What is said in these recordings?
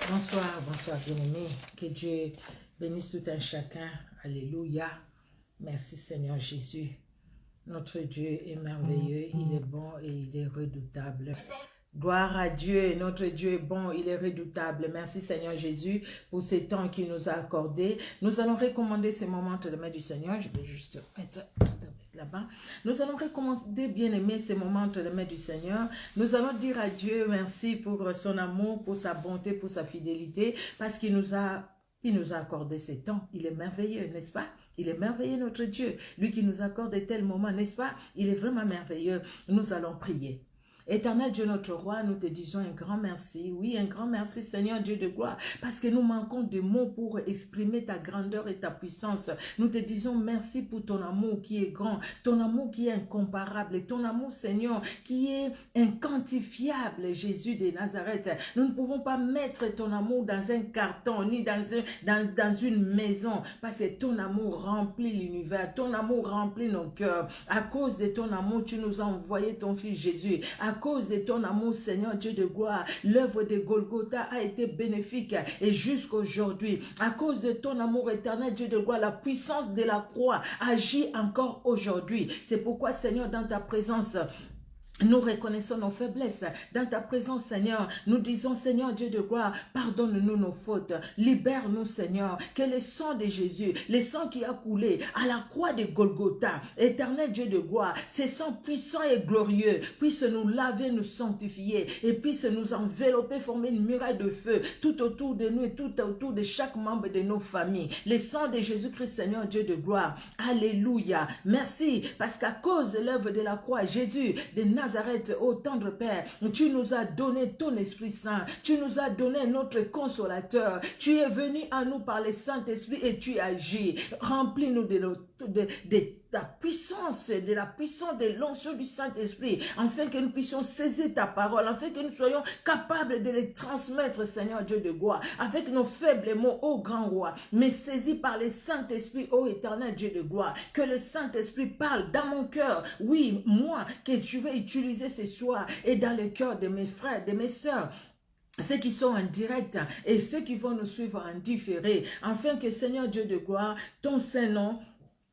Bonsoir, bonsoir bien-aimés. Que Dieu bénisse tout un chacun. Alléluia. Merci Seigneur Jésus. Notre Dieu est merveilleux, il est bon et il est redoutable. Gloire à Dieu, notre Dieu est bon, il est redoutable. Merci Seigneur Jésus pour ces temps qu'il nous a accordés. Nous allons recommander ces moments entre les mains du Seigneur. Je vais juste mettre là-bas. Nous allons recommander, bien-aimés, ces moments entre les mains du Seigneur. Nous allons dire à Dieu merci pour son amour, pour sa bonté, pour sa fidélité, parce qu'il nous a accordé ces temps. Il est merveilleux, n'est-ce pas? Il est merveilleux, notre Dieu. Lui qui nous accorde de tels moments, n'est-ce pas? Il est vraiment merveilleux. Nous allons prier. Éternel Dieu notre roi, nous te disons un grand merci. Oui, un grand merci Seigneur Dieu de gloire, parce que nous manquons de mots pour exprimer ta grandeur et ta puissance. Nous te disons merci pour ton amour qui est grand, ton amour qui est incomparable et ton amour Seigneur qui est inquantifiable, Jésus de Nazareth. Nous ne pouvons pas mettre ton amour dans un carton ni dans une maison, parce que ton amour remplit l'univers, ton amour remplit nos cœurs. À cause de ton amour, tu nous as envoyé ton fils Jésus. À cause de ton amour, Seigneur Dieu de gloire, l'œuvre de Golgotha a été bénéfique et jusqu'aujourd'hui. À cause de ton amour éternel, Dieu de gloire, la puissance de la croix agit encore aujourd'hui. C'est pourquoi, Seigneur, dans ta présence, nous reconnaissons nos faiblesses. Dans ta présence, Seigneur, nous disons, Seigneur Dieu de gloire, pardonne-nous nos fautes. Libère-nous, Seigneur, que le sang de Jésus, le sang qui a coulé à la croix de Golgotha, éternel Dieu de gloire, ce sang puissant et glorieux, puisse nous laver, nous sanctifier et puisse nous envelopper, former une muraille de feu tout autour de nous et tout autour de chaque membre de nos familles. Le sang de Jésus-Christ, Seigneur Dieu de gloire. Alléluia. Merci, parce qu'à cause de l'œuvre de la croix, Jésus de Nazareth, ô tendre Père, tu nous as donné ton Esprit Saint, tu nous as donné notre consolateur, tu es venu à nous par le Saint-Esprit et tu agis. Remplis-nous de ta puissance, de la puissance de l'onction du Saint-Esprit, afin que nous puissions saisir ta parole, afin que nous soyons capables de les transmettre, Seigneur Dieu de gloire, avec nos faibles mots, ô grand roi, mais saisis par le Saint-Esprit, ô éternel Dieu de gloire, que le Saint-Esprit parle dans mon cœur, oui, moi, que tu veux utiliser ce soir, et dans le cœur de mes frères, de mes sœurs, ceux qui sont en direct et ceux qui vont nous suivre en différé, afin que, Seigneur Dieu de gloire, ton Saint-Nom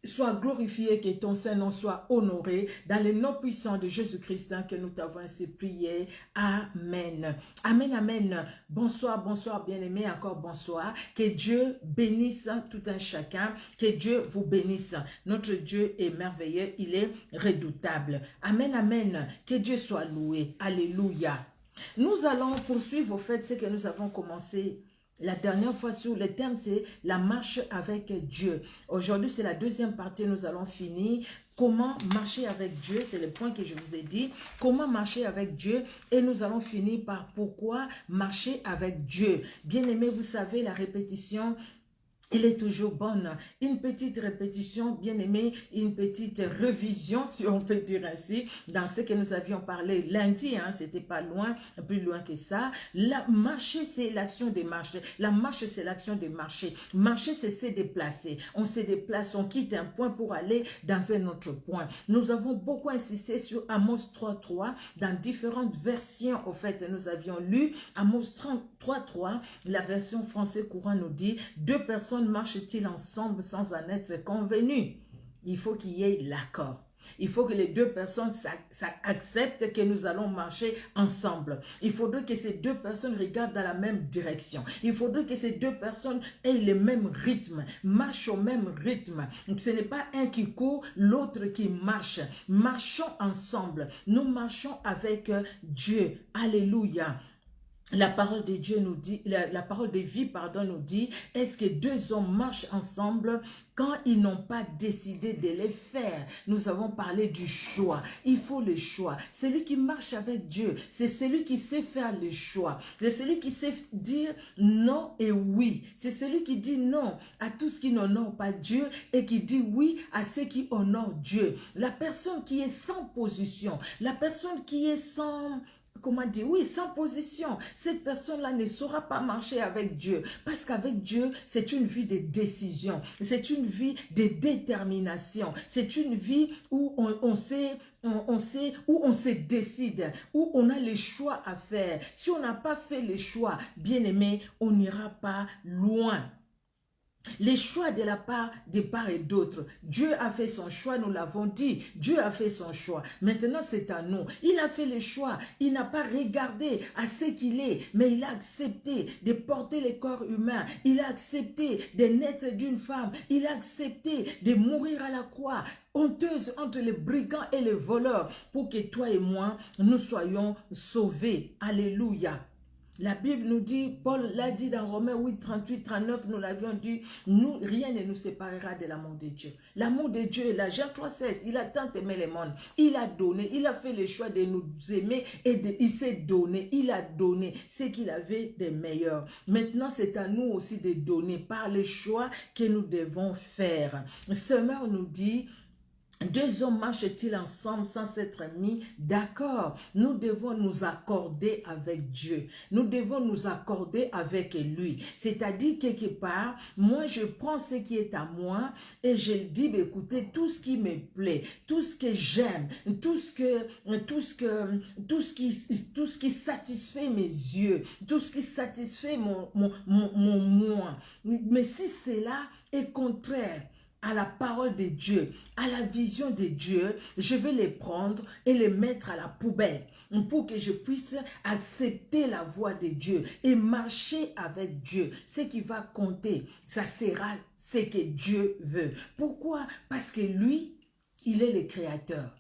soit glorifié, que ton Saint-Nom soit honoré, dans le nom puissant de Jésus-Christ que nous t'avons ainsi prié. Amen. Amen, amen. Bonsoir, bonsoir bien-aimés, encore bonsoir. Que Dieu bénisse tout un chacun, que Dieu vous bénisse. Notre Dieu est merveilleux, il est redoutable. Amen, amen. Que Dieu soit loué. Alléluia. Nous allons poursuivre au fait ce que nous avons commencé la dernière fois sur le thème, c'est la marche avec Dieu. Aujourd'hui, c'est la deuxième partie, nous allons finir. Comment marcher avec Dieu, c'est le point que je vous ai dit. Comment marcher avec Dieu et nous allons finir par pourquoi marcher avec Dieu. Bien aimé, vous savez, la répétition, elle est toujours bonne. Une petite répétition, bien aimé, une petite révision, si on peut dire ainsi, dans ce que nous avions parlé lundi, hein, c'était pas loin, plus loin que ça. La marcher, c'est l'action de marcher. La marche, c'est l'action de marcher. Marcher, c'est se déplacer. On se déplace, on quitte un point pour aller dans un autre point. Nous avons beaucoup insisté sur Amos 3.3, dans différentes versions, au fait, nous avions lu Amos 3.3, la version français courant nous dit, deux personnes marchent-ils ensemble sans en être convenus? Il faut qu'il y ait l'accord. Il faut que les deux personnes acceptent que nous allons marcher ensemble. Il faudrait que ces deux personnes regardent dans la même direction. Il faudrait que ces deux personnes aient le même rythme, marchent au même rythme. Ce n'est pas un qui court, l'autre qui marche. Marchons ensemble. Nous marchons avec Dieu. Alléluia. La parole de Dieu nous dit, la parole de vie, pardon, nous dit, est-ce que deux hommes marchent ensemble quand ils n'ont pas décidé de les faire? Nous avons parlé du choix. Il faut le choix. Celui qui marche avec Dieu, c'est celui qui sait faire le choix. C'est celui qui sait dire non et oui. C'est celui qui dit non à tout ce qui n'honore pas Dieu et qui dit oui à ce qui honore Dieu. La personne qui est sans position, la personne qui est sans... Comment dire? Oui, sans position. Cette personne-là ne saura pas marcher avec Dieu. Parce qu'avec Dieu, c'est une vie de décision. C'est une vie de détermination. C'est une vie où on sait on sait où on se décide, où on a les choix à faire. Si on n'a pas fait les choix, bien aimé, on n'ira pas loin. Les choix de la part et d'autre. Dieu a fait son choix, nous l'avons dit. Dieu a fait son choix. Maintenant, c'est à nous. Il a fait le choix. Il n'a pas regardé à ce qu'il est, mais il a accepté de porter le corps humain. Il a accepté de naître d'une femme. Il a accepté de mourir à la croix, honteuse entre les brigands et les voleurs, pour que toi et moi, nous soyons sauvés. Alléluia. La Bible nous dit, Paul l'a dit dans Romains 8, 38, 39, nous l'avions dit, nous, rien ne nous séparera de l'amour de Dieu. L'amour de Dieu est là. Jean 3, 16, il a tant aimé le monde. Il a donné, il a fait le choix de nous aimer et il s'est donné. Il a donné ce qu'il avait de meilleur. Maintenant, c'est à nous aussi de donner par les choix que nous devons faire. Semeur nous dit, deux hommes marchent-ils ensemble sans s'être mis d'accord? Nous devons nous accorder avec Dieu. Nous devons nous accorder avec lui. C'est-à-dire, quelque part, moi, je prends ce qui est à moi et je dis, écoutez, tout ce qui me plaît, tout ce que j'aime, tout ce qui satisfait mes yeux, tout ce qui satisfait mon moi. Mais si cela est contraire à la parole de Dieu, à la vision de Dieu, je vais les prendre et les mettre à la poubelle pour que je puisse accepter la voix de Dieu et marcher avec Dieu. Ce qui va compter, ça sera ce que Dieu veut. Pourquoi? Parce que lui, il est le créateur.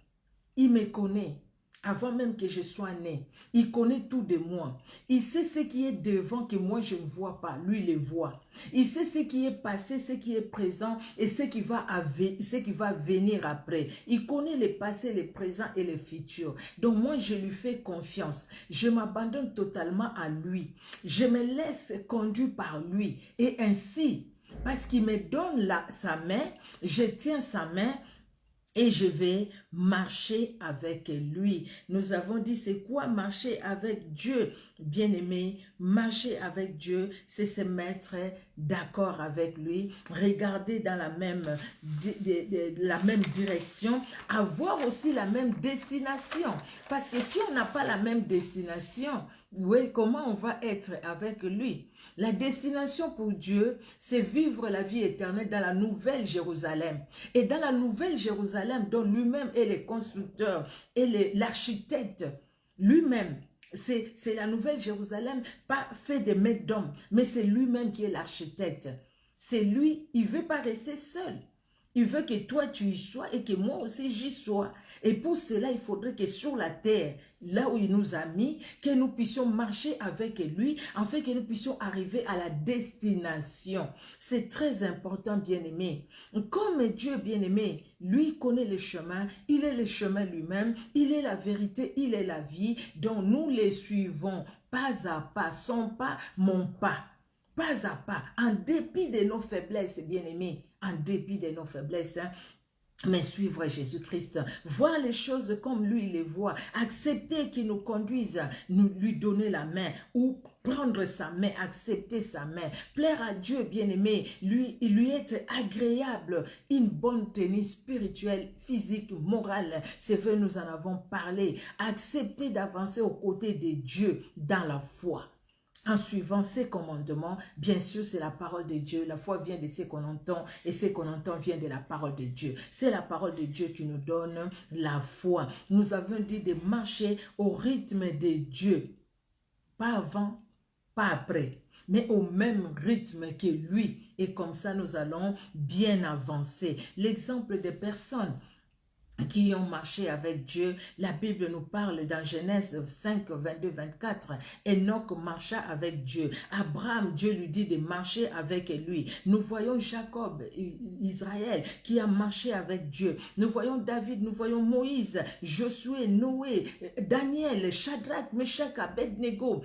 Il me connaît. Avant même que je sois né, il connaît tout de moi. Il sait ce qui est devant que moi je ne vois pas. Lui, il le voit. Il sait ce qui est passé, ce qui est présent et ce qui va venir après. Il connaît le passé, le présent et le futur. Donc moi, je lui fais confiance. Je m'abandonne totalement à lui. Je me laisse conduire par lui. Et ainsi, parce qu'il me donne sa main, je tiens sa main, et je vais marcher avec lui. Nous avons dit, c'est quoi marcher avec Dieu? Bien-aimé, marcher avec Dieu, c'est se mettre d'accord avec lui, regarder dans la même direction, avoir aussi la même destination. Parce que si on n'a pas la même destination, oui, comment on va être avec lui? La destination pour Dieu, c'est vivre la vie éternelle dans la nouvelle Jérusalem. Et dans la nouvelle Jérusalem, dont lui-même est le constructeur et l'architecte, lui-même, c'est la nouvelle Jérusalem, pas fait de mains d'hommes, mais c'est lui-même qui est l'architecte. C'est lui, il ne veut pas rester seul. Il veut que toi tu y sois et que moi aussi j'y sois. Et pour cela, il faudrait que sur la terre, là où il nous a mis, que nous puissions marcher avec lui, afin que nous puissions arriver à la destination. C'est très important, bien-aimé. Comme Dieu, bien-aimé, lui connaît le chemin, il est le chemin lui-même, il est la vérité, il est la vie, dont nous les suivons pas à pas, son pas, mon pas. Pas à pas, en dépit de nos faiblesses, bien-aimés, en dépit de nos faiblesses, mais suivre Jésus-Christ, voir les choses comme lui les voit, accepter qu'il nous conduise, nous lui donner la main ou prendre sa main, accepter sa main, plaire à Dieu, bien-aimé, lui être agréable, une bonne tenue spirituelle, physique, morale, c'est vrai, nous en avons parlé, accepter d'avancer aux côtés de Dieu dans la foi. En suivant ses commandements, bien sûr, c'est la parole de Dieu. La foi vient de ce qu'on entend et ce qu'on entend vient de la parole de Dieu. C'est la parole de Dieu qui nous donne la foi. Nous avons dit de marcher au rythme de Dieu. Pas avant, pas après, mais au même rythme que lui. Et comme ça, nous allons bien avancer. L'exemple des personnes qui ont marché avec Dieu, la Bible nous parle dans Genèse 5, 22, 24. Enoch marcha avec Dieu. Abraham, Dieu lui dit de marcher avec lui. Nous voyons Jacob, Israël, qui a marché avec Dieu. Nous voyons David, nous voyons Moïse, Josué, Noé, Daniel, Shadrach, Meshach, Abednego,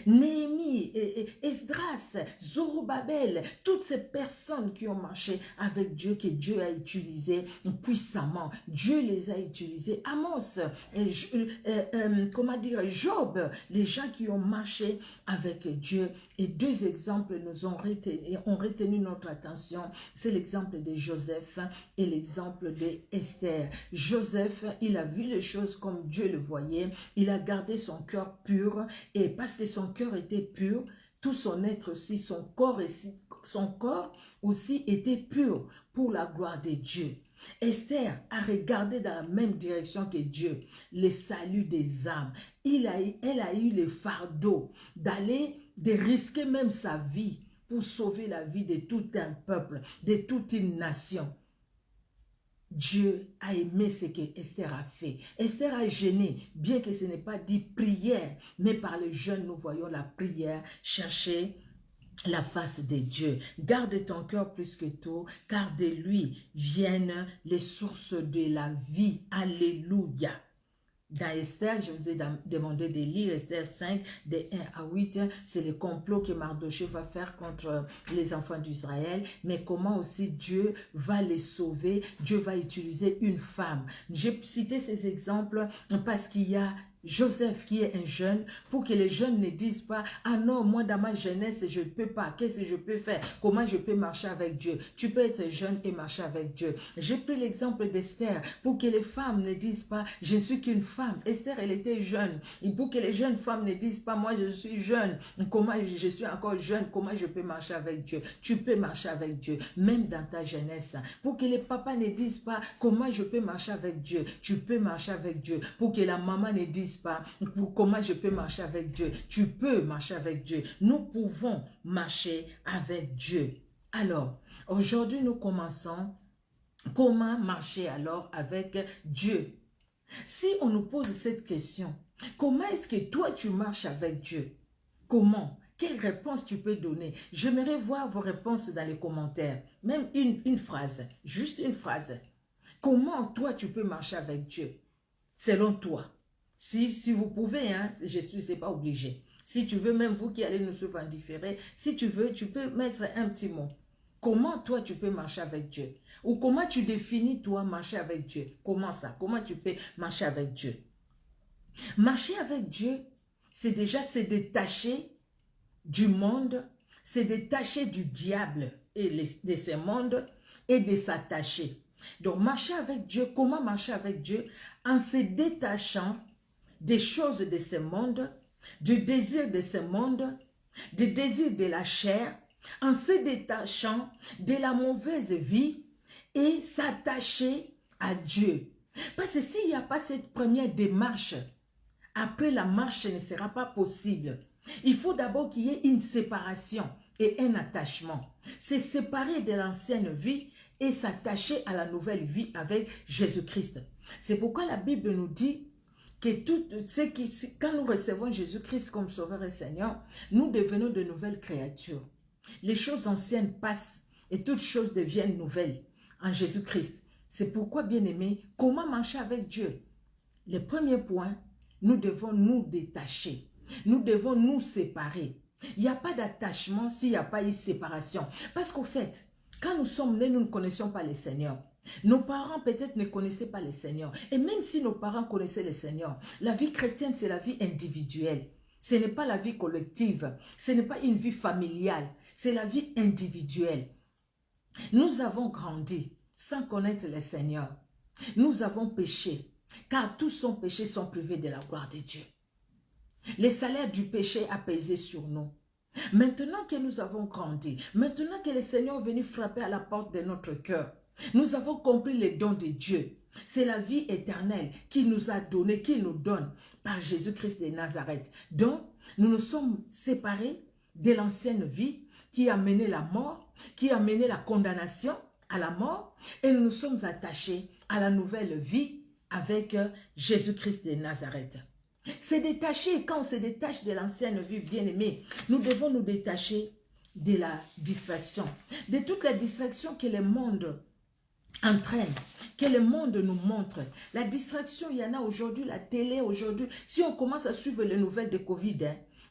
Néhémie, Esdras, Zorobabel, toutes ces personnes qui ont marché avec Dieu, que Dieu a utilisé puissamment. Dieu Dieu les a utilisés. Amos, comment dire, Job, les gens qui ont marché avec Dieu. Et deux exemples nous ont retenu notre attention. C'est l'exemple de Joseph et l'exemple d'Esther. Joseph, il a vu les choses comme Dieu le voyait. Il a gardé son cœur pur. Et parce que son cœur était pur, tout son être aussi, son corps aussi était pur pour la gloire de Dieu. Esther a regardé dans la même direction que Dieu, le salut des âmes. Elle a eu le fardeau de risquer même sa vie pour sauver la vie de tout un peuple, de toute une nation. Dieu a aimé ce que Esther a fait. Esther a jeûné, bien que ce n'est pas dit prière, mais par le jeûne, nous voyons la prière chercher la face de Dieu. Garde ton cœur plus que tout, car de lui viennent les sources de la vie. Alléluia. Dans Esther, je vous ai demandé de lire Esther 5, de 1 à 8. C'est le complot que Mardochée va faire contre les enfants d'Israël. Mais comment aussi Dieu va les sauver. Dieu va utiliser une femme. J'ai cité ces exemples parce qu'il y a Joseph qui est un jeune, pour que les jeunes ne disent pas, ah non, moi dans ma jeunesse, je ne peux pas, qu'est-ce que je peux faire, comment je peux marcher avec Dieu. Tu peux être jeune et marcher avec Dieu. J'ai pris l'exemple d'Esther, pour que les femmes ne disent pas, je ne suis qu'une femme. Esther, elle était jeune, et pour que les jeunes femmes ne disent pas, moi je suis jeune, comment je suis encore jeune, comment je peux marcher avec Dieu. Tu peux marcher avec Dieu, même dans ta jeunesse. Pour que les papas ne disent pas, comment je peux marcher avec Dieu. Tu peux marcher avec Dieu. Pour que la maman ne dise pas comment je peux marcher avec Dieu. Tu peux marcher avec Dieu. Nous pouvons marcher avec Dieu. Alors, aujourd'hui, nous commençons. Comment marcher alors avec Dieu? Si on nous pose cette question, comment est-ce que toi tu marches avec Dieu? Comment? Quelle réponse tu peux donner? J'aimerais voir vos réponses dans les commentaires. Même une phrase, juste une phrase. Comment toi tu peux marcher avec Dieu? Selon toi. Si vous pouvez, hein, c'est pas obligé. Si tu veux, même vous qui allez nous suivre en différé, si tu veux, tu peux mettre un petit mot. Comment toi tu peux marcher avec Dieu? Ou comment tu définis toi marcher avec Dieu? Comment ça? Comment tu peux marcher avec Dieu? Marcher avec Dieu, c'est déjà se détacher du monde, se détacher du diable et de ce monde et de s'attacher. Donc marcher avec Dieu, comment marcher avec Dieu? En se détachant des choses de ce monde, du désir de ce monde, du désir de la chair, en se détachant de la mauvaise vie et s'attacher à Dieu. Parce que s'il n'y a pas cette première démarche, après la marche ne sera pas possible. Il faut d'abord qu'il y ait une séparation et un attachement. Se séparer de l'ancienne vie et s'attacher à la nouvelle vie avec Jésus-Christ. C'est pourquoi la Bible nous dit que quand nous recevons Jésus-Christ comme Sauveur et Seigneur, nous devenons de nouvelles créatures. Les choses anciennes passent et toutes choses deviennent nouvelles en Jésus-Christ. C'est pourquoi, bien-aimés, comment marcher avec Dieu? Le premier point, nous devons nous détacher. Nous devons nous séparer. Il n'y a pas d'attachement s'il n'y a pas eu séparation. Parce qu'au fait, quand nous sommes nés, nous ne connaissions pas le Seigneur. Nos parents peut-être ne connaissaient pas le Seigneur. Et même si nos parents connaissaient le Seigneur, la vie chrétienne, c'est la vie individuelle. Ce n'est pas la vie collective. Ce n'est pas une vie familiale. C'est la vie individuelle. Nous avons grandi sans connaître le Seigneur. Nous avons péché, car tous sont péchés sont privés de la gloire de Dieu. Le salaire du péché a pesé sur nous. Maintenant que nous avons grandi, maintenant que le Seigneur est venu frapper à la porte de notre cœur, nous avons compris les dons de Dieu. C'est la vie éternelle qu'il nous a donné, qu'il nous donne par Jésus-Christ de Nazareth. Donc, nous nous sommes séparés de l'ancienne vie qui a mené la mort, qui a mené la condamnation à la mort, et nous nous sommes attachés à la nouvelle vie avec Jésus-Christ de Nazareth. Se détacher, quand on se détache de l'ancienne vie, bien-aimée, nous devons nous détacher de la distraction, de toutes les distractions que le monde entraîne, que le monde nous montre. La distraction, il y en a aujourd'hui, la télé aujourd'hui. Si on commence à suivre les nouvelles de Covid,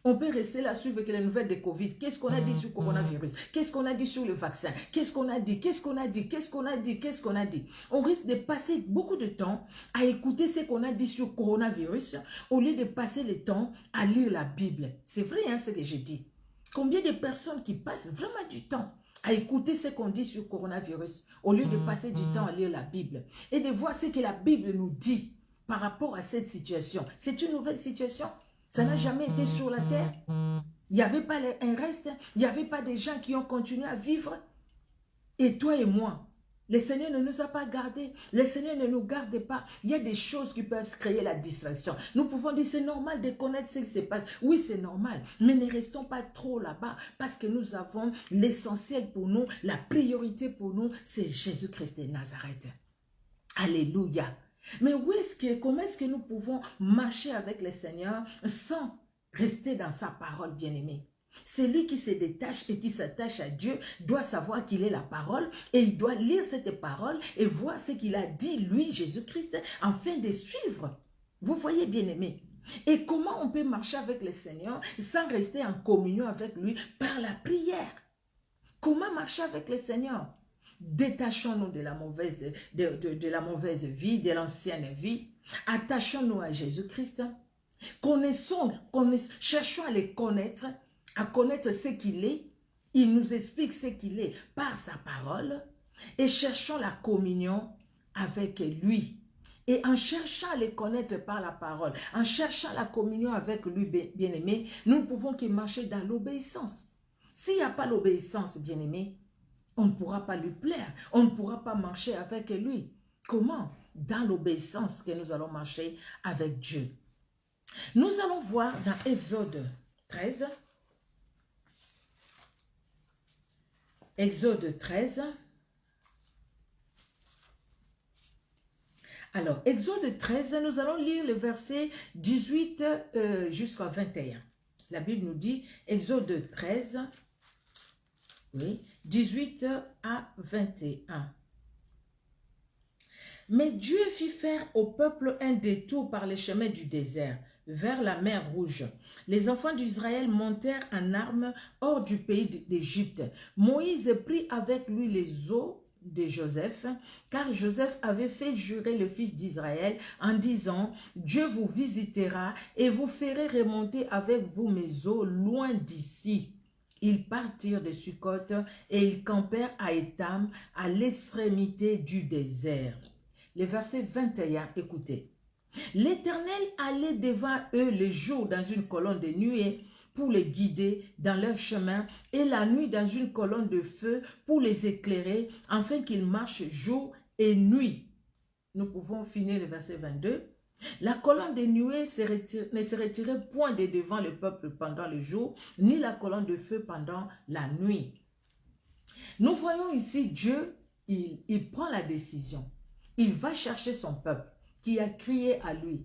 On peut rester là, suivre les nouvelles de Covid. Qu'est-ce qu'on a dit sur le coronavirus? Qu'est-ce qu'on a dit sur le vaccin? Qu'est-ce qu'on a dit? Qu'est-ce qu'on a dit? Qu'est-ce qu'on a dit? Qu'est-ce qu'on a dit? On risque de passer beaucoup de temps à écouter ce qu'on a dit sur le coronavirus au lieu de passer le temps à lire la Bible. C'est vrai, hein, ce que j'ai dit. Combien de personnes qui passent vraiment du temps à écouter ce qu'on dit sur le coronavirus au lieu de passer du temps à lire la Bible et de voir ce que la Bible nous dit par rapport à cette situation. C'est une nouvelle situation. Ça n'a jamais été sur la terre. Il n'y avait pas un reste. Il n'y avait pas des gens qui ont continué à vivre. Et toi et moi, le Seigneur ne nous a pas gardés. Le Seigneur ne nous garde pas. Il y a des choses qui peuvent créer la distraction. Nous pouvons dire c'est normal de connaître ce qui se passe. Oui, c'est normal. Mais ne restons pas trop là-bas parce que nous avons l'essentiel pour nous. La priorité pour nous, c'est Jésus-Christ de Nazareth. Alléluia. Mais comment est-ce que nous pouvons marcher avec le Seigneur sans rester dans sa parole, bien-aimé? Celui qui se détache et qui s'attache à Dieu doit savoir qu'il est la parole et il doit lire cette parole et voir ce qu'il a dit, lui, Jésus-Christ, afin de suivre. Vous voyez, bien-aimé? Et comment on peut marcher avec le Seigneur sans rester en communion avec lui par la prière? Comment marcher avec le Seigneur? Détachons-nous de la mauvaise vie, de l'ancienne vie. Attachons-nous à Jésus-Christ. Cherchons à le connaître, à connaître ce qu'il est. Il nous explique ce qu'il est par sa parole. Et cherchons la communion avec lui. Et en cherchant à le connaître par la parole, en cherchant la communion avec lui, bien-aimé, nous ne pouvons que marcher dans l'obéissance. S'il n'y a pas l'obéissance, bien-aimé, on ne pourra pas lui plaire. On ne pourra pas marcher avec lui. Comment? Dans l'obéissance que nous allons marcher avec Dieu. Nous allons voir dans Exode 13. Exode 13. Alors, Exode 13, nous allons lire le verset 18 jusqu'à 21. La Bible nous dit, Exode 13, oui, 18 à 21. Mais Dieu fit faire au peuple un détour par les chemins du désert, vers la mer Rouge. Les enfants d'Israël montèrent en armes hors du pays d'Égypte. Moïse prit avec lui les os de Joseph, car Joseph avait fait jurer le fils d'Israël en disant, « Dieu vous visitera et vous ferez remonter avec vous mes os loin d'ici. » Ils partirent de Succoth et ils campèrent à Étam, à l'extrémité du désert. Le verset 21, écoutez. L'Éternel allait devant eux le jour dans une colonne de nuée pour les guider dans leur chemin et la nuit dans une colonne de feu pour les éclairer afin qu'ils marchent jour et nuit. Nous pouvons finir le verset 22. La colonne de nuée ne se retirait point de devant le peuple pendant le jour, ni la colonne de feu pendant la nuit. Nous voyons ici Dieu, il prend la décision. Il va chercher son peuple qui a crié à lui.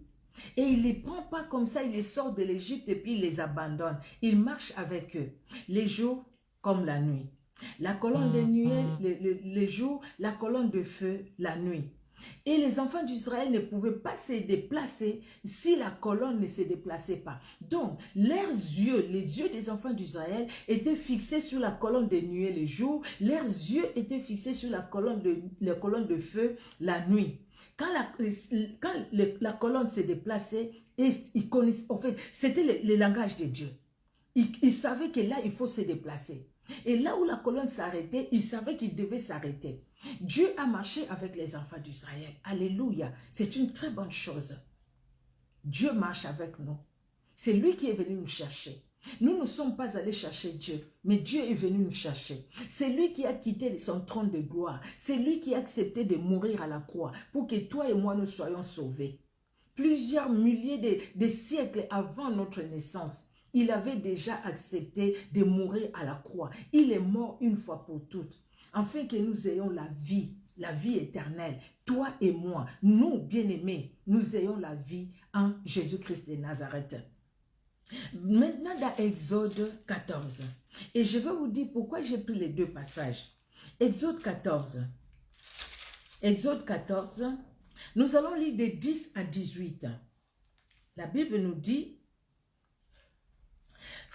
Et il ne les prend pas comme ça, il les sort de l'Égypte et puis il les abandonne. Il marche avec eux, les jours comme la nuit. La colonne de nuée, les jours, la colonne de feu, la nuit. Et les enfants d'Israël ne pouvaient pas se déplacer si la colonne ne se déplaçait pas. Donc, leurs yeux, les yeux des enfants d'Israël étaient fixés sur la colonne de nuée le jour, leurs yeux étaient fixés sur la colonne de feu la nuit. Quand la colonne se déplaçait, ils connaissaient, en fait, c'était le langage de Dieu. Ils savaient que là, il faut se déplacer. Et là où la colonne s'arrêtait, ils savaient qu'ils devaient s'arrêter. Dieu a marché avec les enfants d'Israël. Alléluia. C'est une très bonne chose. Dieu marche avec nous. C'est lui qui est venu nous chercher. Nous ne sommes pas allés chercher Dieu, mais Dieu est venu nous chercher. C'est lui qui a quitté son trône de gloire. C'est lui qui a accepté de mourir à la croix pour que toi et moi nous soyons sauvés. Plusieurs milliers de siècles avant notre naissance, il avait déjà accepté de mourir à la croix. Il est mort une fois pour toutes, afin que nous ayons la vie éternelle. Toi et moi, nous, bien-aimés, nous ayons la vie en Jésus-Christ de Nazareth. Maintenant, dans Exode 14, et je vais vous dire pourquoi j'ai pris les deux passages. Exode 14, nous allons lire de 10 à 18. La Bible nous dit,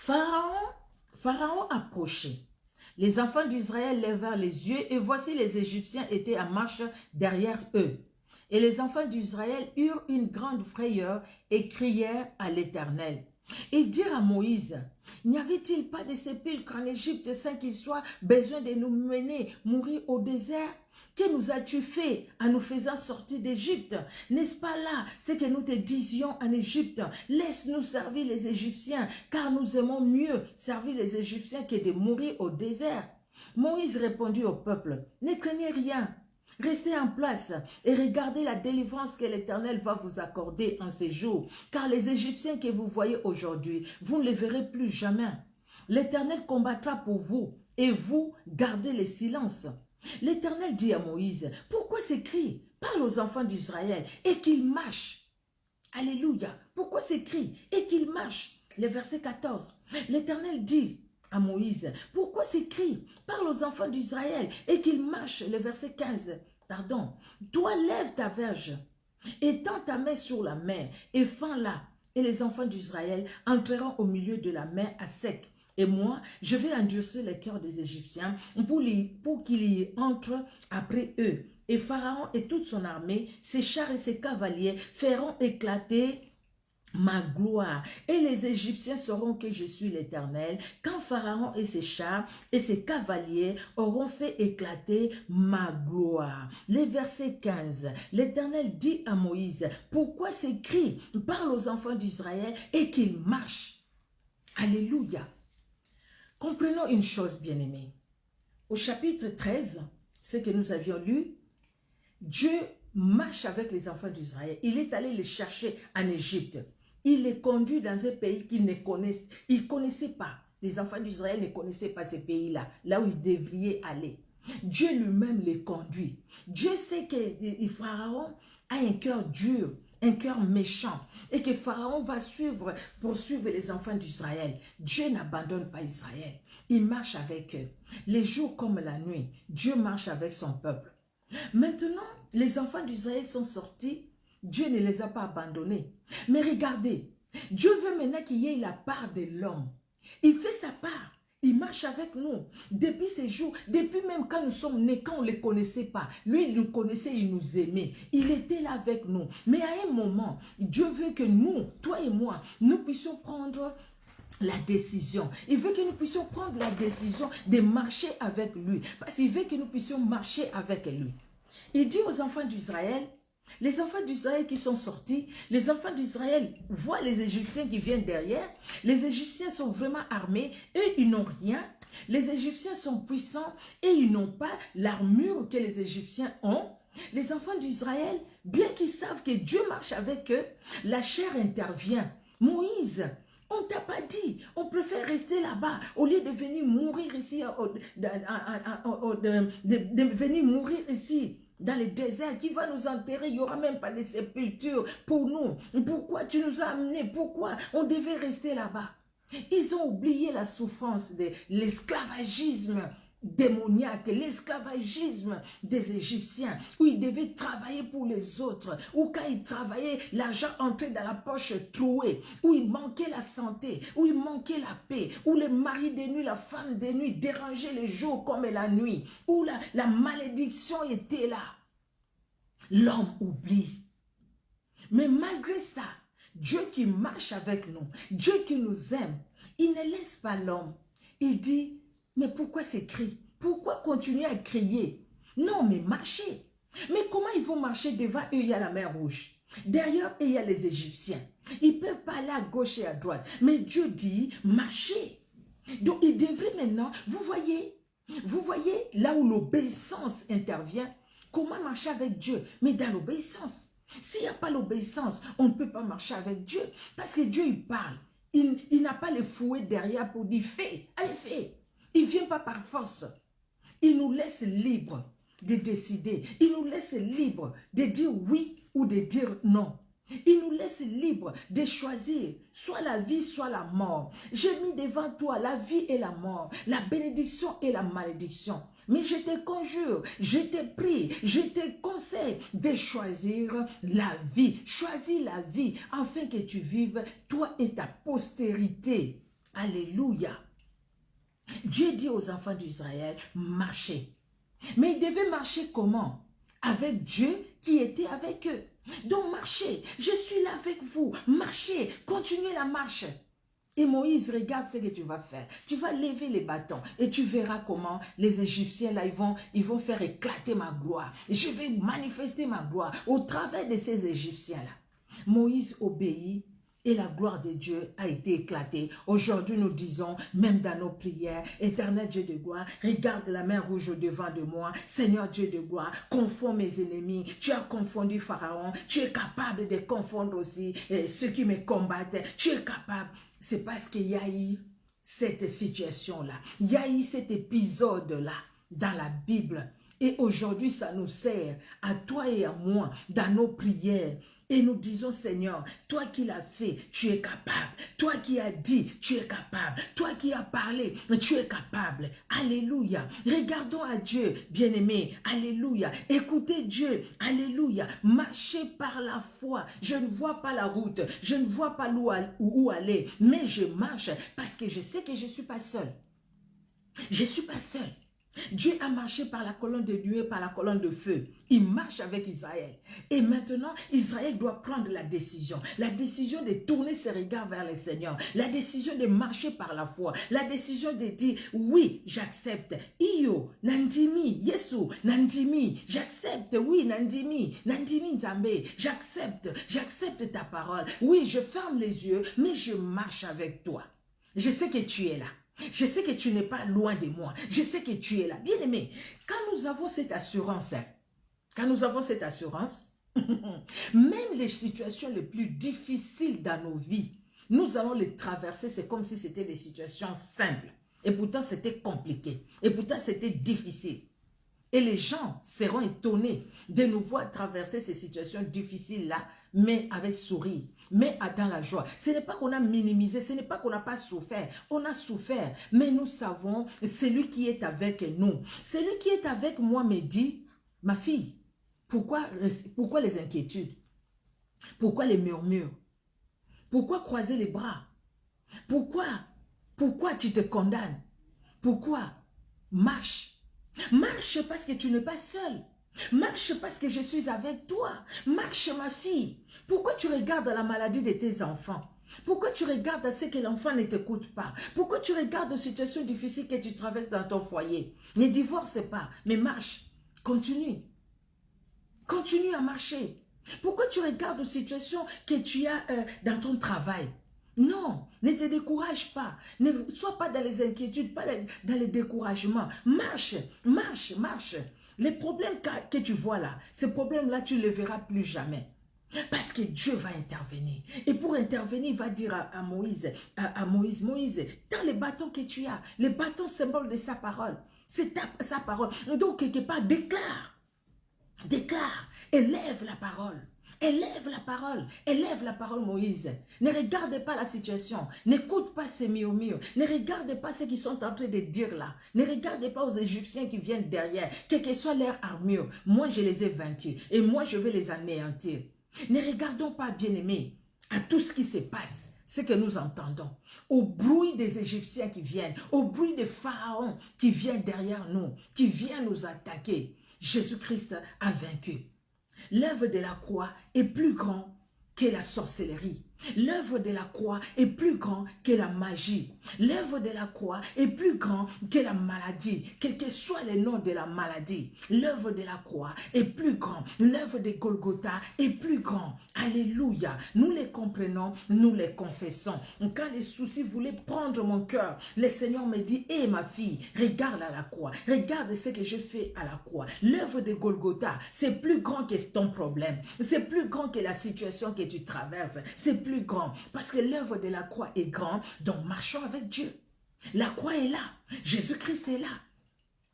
Pharaon approchait. Les enfants d'Israël levèrent les yeux et voici les Égyptiens étaient en marche derrière eux. Et les enfants d'Israël eurent une grande frayeur et crièrent à l'Éternel. Ils dirent à Moïse, n'y avait-il pas de sépulcres en Égypte sans qu'il soit besoin de nous mener mourir au désert? Que nous as-tu fait en nous faisant sortir d'Égypte? N'est-ce pas là ce que nous te disions en Égypte? Laisse-nous servir les Égyptiens, car nous aimons mieux servir les Égyptiens que de mourir au désert. Moïse répondit au peuple, ne craignez rien. Restez en place et regardez la délivrance que l'Éternel va vous accorder en ces jours. Car les Égyptiens que vous voyez aujourd'hui, vous ne les verrez plus jamais. L'Éternel combattra pour vous et vous gardez le silence. L'Éternel dit à Moïse, pourquoi ces cris? Parle aux enfants d'Israël et qu'ils marchent. Alléluia. Pourquoi ces cris et qu'ils marchent? Le verset 14. L'Éternel dit à Moïse, pourquoi ces cris? Parle aux enfants d'Israël et qu'ils marchent. Le verset 15. Pardon. Toi lève ta verge et tends ta main sur la mer et fends-la. Et les enfants d'Israël entreront au milieu de la mer à sec. Et moi, je vais endurcir le cœur des Égyptiens pour qu'ils y entrent après eux. Et Pharaon et toute son armée, ses chars et ses cavaliers feront éclater ma gloire. Et les Égyptiens sauront que je suis l'Éternel, quand Pharaon et ses chars et ses cavaliers auront fait éclater ma gloire. Les versets 15, l'Éternel dit à Moïse, pourquoi ces cris? Parle aux enfants d'Israël et qu'ils marchent. Alléluia. Comprenons une chose, bien-aimés. Au chapitre 13, ce que nous avions lu, Dieu marche avec les enfants d'Israël. Il est allé les chercher en Égypte. Il les conduit dans un pays qu'ils ne connaissent. Ils ne connaissaient pas. Les enfants d'Israël ne connaissaient pas ces pays-là, là où ils devraient aller. Dieu lui-même les conduit. Dieu sait que Pharaon a un cœur dur, un cœur méchant, et que Pharaon va poursuivre les enfants d'Israël. Dieu n'abandonne pas Israël. Il marche avec eux. Les jours comme la nuit, Dieu marche avec son peuple. Maintenant, les enfants d'Israël sont sortis. Dieu ne les a pas abandonnés. Mais regardez, Dieu veut maintenant qu'il y ait la part de l'homme. Il fait sa part. Il marche avec nous depuis ces jours, depuis même quand nous sommes nés, quand on ne les connaissait pas. Lui, il nous connaissait, il nous aimait. Il était là avec nous. Mais à un moment, Dieu veut que nous, toi et moi, nous puissions prendre la décision. Il veut que nous puissions prendre la décision de marcher avec lui. Parce qu'il veut que nous puissions marcher avec lui. Il dit aux enfants d'Israël, les enfants d'Israël qui sont sortis, les enfants d'Israël voient les Égyptiens qui viennent derrière. Les Égyptiens sont vraiment armés. Eux, ils n'ont rien. Les Égyptiens sont puissants et ils n'ont pas l'armure que les Égyptiens ont. Les enfants d'Israël, bien qu'ils savent que Dieu marche avec eux, la chair intervient. Moïse, on ne t'a pas dit, on préfère rester là-bas au lieu de venir mourir ici, de venir mourir ici. Dans le désert, qui va nous enterrer, il n'y aura même pas de sépulture pour nous. Pourquoi tu nous as amenés? Pourquoi on devait rester là-bas? Ils ont oublié la souffrance de l'esclavagisme démoniaque, l'esclavagisme des Égyptiens, où ils devaient travailler pour les autres, où quand ils travaillaient, l'argent entrait dans la poche trouée, où il manquait la santé, où il manquait la paix, où le mari de nuit, la femme de nuit dérangeaient le jour comme la nuit, où la malédiction était là. L'homme oublie. Mais malgré ça, Dieu qui marche avec nous, Dieu qui nous aime, il ne laisse pas l'homme. Il dit, mais pourquoi ces cris? Pourquoi continuer à crier? Non, mais marchez. Mais comment ils vont marcher? Devant eux, il y a la mer Rouge. Derrière eux, il y a les Égyptiens. Ils ne peuvent pas aller à gauche et à droite. Mais Dieu dit, marchez. Donc, il devrait maintenant, vous voyez là où l'obéissance intervient, comment marcher avec Dieu? Mais dans l'obéissance. S'il n'y a pas l'obéissance, on ne peut pas marcher avec Dieu. Parce que Dieu, il parle. Il n'a pas le fouet derrière pour dire, fais, allez, fais. Il ne vient pas par force. Il nous laisse libres de décider. Il nous laisse libres de dire oui ou de dire non. Il nous laisse libres de choisir soit la vie, soit la mort. J'ai mis devant toi la vie et la mort, la bénédiction et la malédiction. Mais je te conjure, je te prie, je te conseille de choisir la vie. Choisis la vie afin que tu vives, toi et ta postérité. Alléluia. Dieu dit aux enfants d'Israël, marchez. Mais ils devaient marcher comment? Avec Dieu qui était avec eux. Donc marchez, je suis là avec vous. Marchez, continuez la marche. Et Moïse, regarde ce que tu vas faire. Tu vas lever les bâtons et tu verras comment les Égyptiens, là, ils vont faire éclater ma gloire. Je vais manifester ma gloire au travers de ces Égyptiens-là. Moïse obéit et la gloire de Dieu a été éclatée. Aujourd'hui, nous disons, même dans nos prières, Éternel Dieu de gloire, regarde la main rouge au-devant de moi. Seigneur Dieu de gloire, confonds mes ennemis. Tu as confondu Pharaon. Tu es capable de confondre aussi ceux qui me combattent. Tu es capable. C'est parce qu'il y a eu cette situation-là. Il y a eu cet épisode-là dans la Bible. Et aujourd'hui, ça nous sert à toi et à moi dans nos prières. Et nous disons, Seigneur, toi qui l'as fait, tu es capable. Toi qui as dit, tu es capable. Toi qui as parlé, tu es capable. Alléluia. Regardons à Dieu, bien-aimé. Alléluia. Écoutez Dieu. Alléluia. Marchez par la foi. Je ne vois pas la route. Je ne vois pas où aller. Mais je marche parce que je sais que je ne suis pas seul. Je ne suis pas seul. Dieu a marché par la colonne de nuée, par la colonne de feu. Il marche avec Israël. Et maintenant, Israël doit prendre la décision. La décision de tourner ses regards vers le Seigneur. La décision de marcher par la foi. La décision de dire, oui, j'accepte. Iyo, Nandimi, Yesu, Nandimi, j'accepte. Oui, Nandimi, Nandimi Nzambe, j'accepte ta parole. Oui, je ferme les yeux, mais je marche avec toi. Je sais que tu es là. Je sais que tu n'es pas loin de moi. Je sais que tu es là. Bien-aimé, quand nous avons cette assurance, même les situations les plus difficiles dans nos vies, nous allons les traverser. C'est comme si c'était des situations simples. Et pourtant, c'était compliqué. Et pourtant, c'était difficile. Et les gens seront étonnés de nous voir traverser ces situations difficiles-là, mais avec sourire, mais dans la joie. Ce n'est pas qu'on a minimisé, ce n'est pas qu'on n'a pas souffert. On a souffert, mais nous savons, celui qui est avec nous. Celui qui est avec moi me dit, ma fille, pourquoi les inquiétudes? Pourquoi les murmures? Pourquoi croiser les bras? Pourquoi tu te condamnes? Pourquoi? Marche. Marche parce que tu n'es pas seul. Marche parce que je suis avec toi. Marche ma fille. Pourquoi tu regardes la maladie de tes enfants? Pourquoi tu regardes à ce que l'enfant ne t'écoute pas? Pourquoi tu regardes aux situations difficiles que tu traverses dans ton foyer? Ne divorce pas, mais marche. Continue. Continue à marcher. Pourquoi tu regardes aux situations que tu as dans ton travail? Non, ne te décourage pas. Ne sois pas dans les inquiétudes, pas dans les découragements. Marche, marche, marche. Les problèmes que tu vois là, ces problèmes-là, tu ne les verras plus jamais. Parce que Dieu va intervenir. Et pour intervenir, il va dire à Moïse, Moïse, dans les bâtons que tu as, les bâtons symboles de sa parole. C'est sa parole. Donc, quelque part, déclare, élève la parole. Élève la parole Moïse. Ne regarde pas la situation, n'écoute pas ces murmures, ne regarde pas ce qu'ils sont en train de dire là, ne regarde pas aux Égyptiens qui viennent derrière, quelle que soit leur armure, moi je les ai vaincus et moi je vais les anéantir. Ne regardons pas, bien-aimés, à tout ce qui se passe, ce que nous entendons, au bruit des Égyptiens qui viennent, au bruit des pharaons qui viennent derrière nous, qui viennent nous attaquer. Jésus-Christ a vaincu. L'œuvre de la croix est plus grande que la sorcellerie. L'œuvre de la croix est plus grande que la magie. L'œuvre de la croix est plus grande que la maladie. Quel que soit le nom de la maladie, l'œuvre de la croix est plus grande. L'œuvre de Golgotha est plus grande. Alléluia. Nous les comprenons, nous les confessons. Quand les soucis voulaient prendre mon cœur, le Seigneur me dit, hé ma fille, regarde à la croix. Regarde ce que j'ai fait à la croix. L'œuvre de Golgotha, c'est plus grand que ton problème. C'est plus grand que la situation que tu traverses. C'est plus grand, parce que l'œuvre de la croix est grande, donc marchons avec Dieu. La croix est là, Jésus-Christ est là.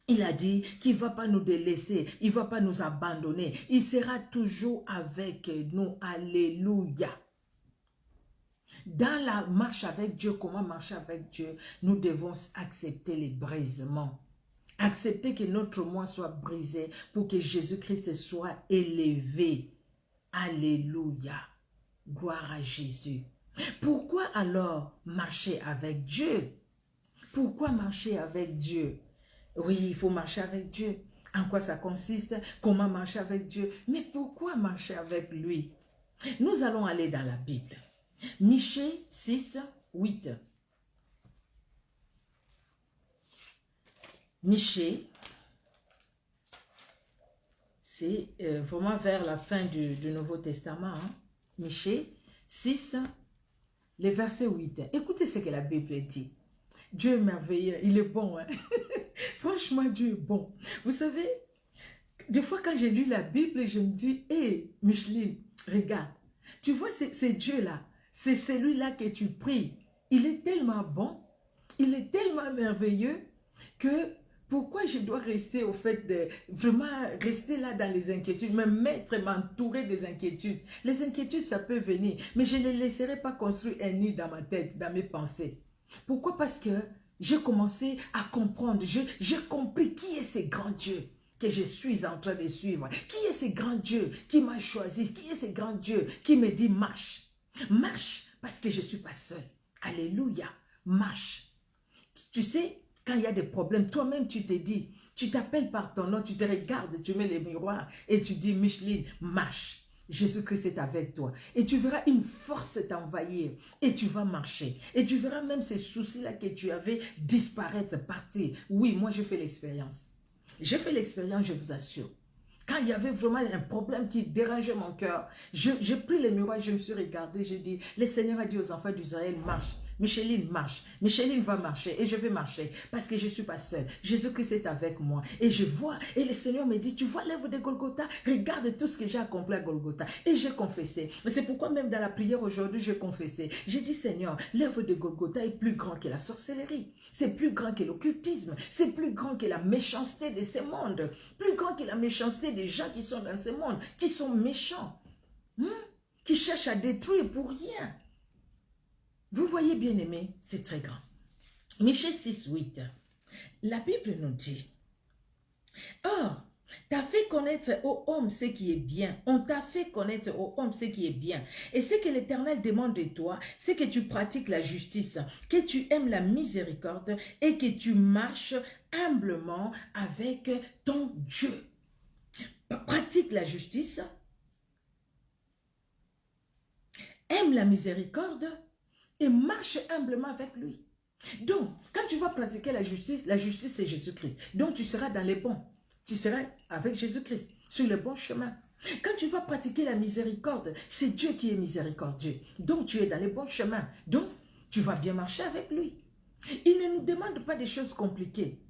Il a dit qu'il ne va pas nous délaisser, il ne va pas nous abandonner, il sera toujours avec nous. Alléluia. Dans la marche avec Dieu, comment marcher avec Dieu? Nous devons accepter les brisements. Accepter que notre moi soit brisé pour que Jésus-Christ soit élevé. Alléluia. Gloire à Jésus. Pourquoi alors marcher avec Dieu? Pourquoi marcher avec Dieu? Oui, il faut marcher avec Dieu. En quoi ça consiste? Comment marcher avec Dieu? Mais pourquoi marcher avec lui? Nous allons aller dans la Bible. Michée 6, 8. Michée, c'est vraiment vers la fin du Nouveau Testament. Hein? Michée 6, le verset 8. Écoutez ce que la Bible dit. Dieu est merveilleux, il est bon. Hein? Franchement, Dieu est bon. Vous savez, des fois quand j'ai lu la Bible, je me dis, hé, Micheline, regarde, tu vois, c'est Dieu-là, c'est celui-là que tu pries. Il est tellement bon, il est tellement merveilleux que pourquoi je dois rester au fait de vraiment rester là dans les inquiétudes, me mettre, m'entourer des inquiétudes. Les inquiétudes, ça peut venir, mais je ne les laisserai pas construire un nid dans ma tête, dans mes pensées. Pourquoi? Parce que j'ai commencé à comprendre, j'ai compris qui est ce grand Dieu que je suis en train de suivre. Qui est ce grand Dieu qui m'a choisi? Qui est ce grand Dieu qui me dit marche? Marche parce que je ne suis pas seul. Alléluia, marche. Tu sais, quand il y a des problèmes, toi-même tu te dis, tu t'appelles par ton nom, tu te regardes, tu mets les miroirs et tu dis, Micheline, marche. Jésus-Christ est avec toi. Et tu verras une force t'envahir. Et tu vas marcher. Et tu verras même ces soucis-là que tu avais disparaître, partir. Oui, moi j'ai fait l'expérience. J'ai fait l'expérience, je vous assure. Quand il y avait vraiment un problème qui dérangeait mon cœur, j'ai pris le miroir, je me suis regardée, j'ai dit, le Seigneur a dit aux enfants d'Israël, marche. Micheline marche. Micheline va marcher et je vais marcher parce que je ne suis pas seule. Jésus-Christ est avec moi. Et je vois, et le Seigneur me dit, tu vois l'œuvre de Golgotha? Regarde tout ce que j'ai accompli à Golgotha. Et j'ai confessé. Mais c'est pourquoi même dans la prière aujourd'hui, j'ai confessé. J'ai dit, Seigneur, l'œuvre de Golgotha est plus grand que la sorcellerie. C'est plus grand que l'occultisme. C'est plus grand que la méchanceté de ce monde. Plus grand que la méchanceté des gens qui sont dans ce monde, qui sont méchants. Qui cherchent à détruire pour rien. Vous voyez, bien-aimés, c'est très grand. Michée 6, 8. La Bible nous dit, « Or, t'as fait connaître aux hommes ce qui est bien. On t'a fait connaître aux hommes ce qui est bien. Et ce que l'Éternel demande de toi, c'est que tu pratiques la justice, que tu aimes la miséricorde et que tu marches humblement avec ton Dieu. » Pratique la justice, aime la miséricorde et marche humblement avec lui. Donc, quand tu vas pratiquer la justice c'est Jésus-Christ. Donc, tu seras dans les bons. Tu seras avec Jésus-Christ, sur le bon chemin. Quand tu vas pratiquer la miséricorde, c'est Dieu qui est miséricordieux. Donc, tu es dans les bons chemins. Donc, tu vas bien marcher avec lui. Il ne nous demande pas des choses compliquées.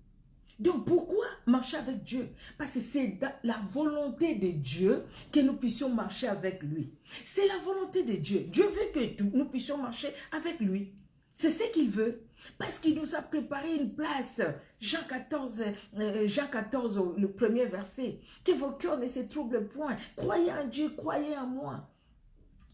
Donc, pourquoi marcher avec Dieu? Parce que c'est la volonté de Dieu que nous puissions marcher avec lui. C'est la volonté de Dieu. Dieu veut que nous puissions marcher avec lui. C'est ce qu'il veut. Parce qu'il nous a préparé une place. Jean 14, le premier verset. Que vos cœurs ne se troublent point. Croyez en Dieu, croyez en moi.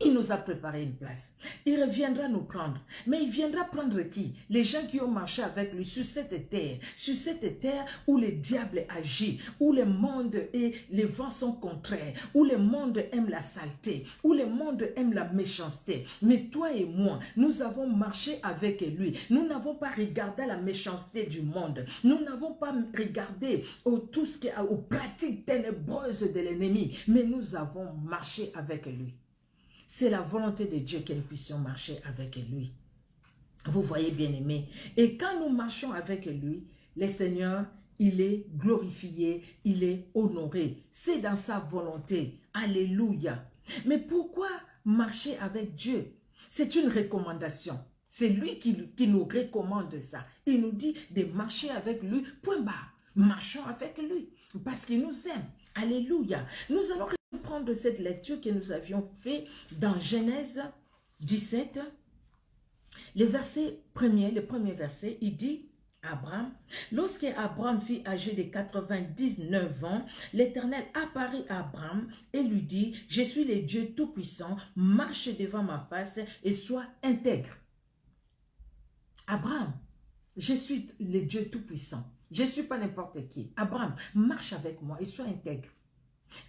Il nous a préparé une place. Il reviendra nous prendre. Mais il viendra prendre qui? Les gens qui ont marché avec lui sur cette terre où le diable agit, où le monde et les vents sont contraires, où le monde aime la saleté, où le monde aime la méchanceté. Mais toi et moi, nous avons marché avec lui. Nous n'avons pas regardé la méchanceté du monde. Nous n'avons pas regardé tout ce qui est aux pratiques ténébreuses de l'ennemi. Mais nous avons marché avec lui. C'est la volonté de Dieu que nous puissions marcher avec lui. Vous voyez, bien-aimés. Et quand nous marchons avec lui, le Seigneur, il est glorifié, il est honoré. C'est dans sa volonté. Alléluia. Mais pourquoi marcher avec Dieu? C'est une recommandation. C'est lui qui nous recommande ça. Il nous dit de marcher avec lui, point barre. Marchons avec lui parce qu'il nous aime. Alléluia. Nous allons prendre cette lecture que nous avions fait dans Genèse 17. Le premier verset, il dit, Abraham, lorsque Abraham fut âgé de 99 ans, l'Éternel apparut à Abraham et lui dit, je suis le Dieu Tout-Puissant, marche devant ma face et sois intègre. Abraham, je suis le Dieu Tout-Puissant. Je ne suis pas n'importe qui. Abraham, marche avec moi et sois intègre.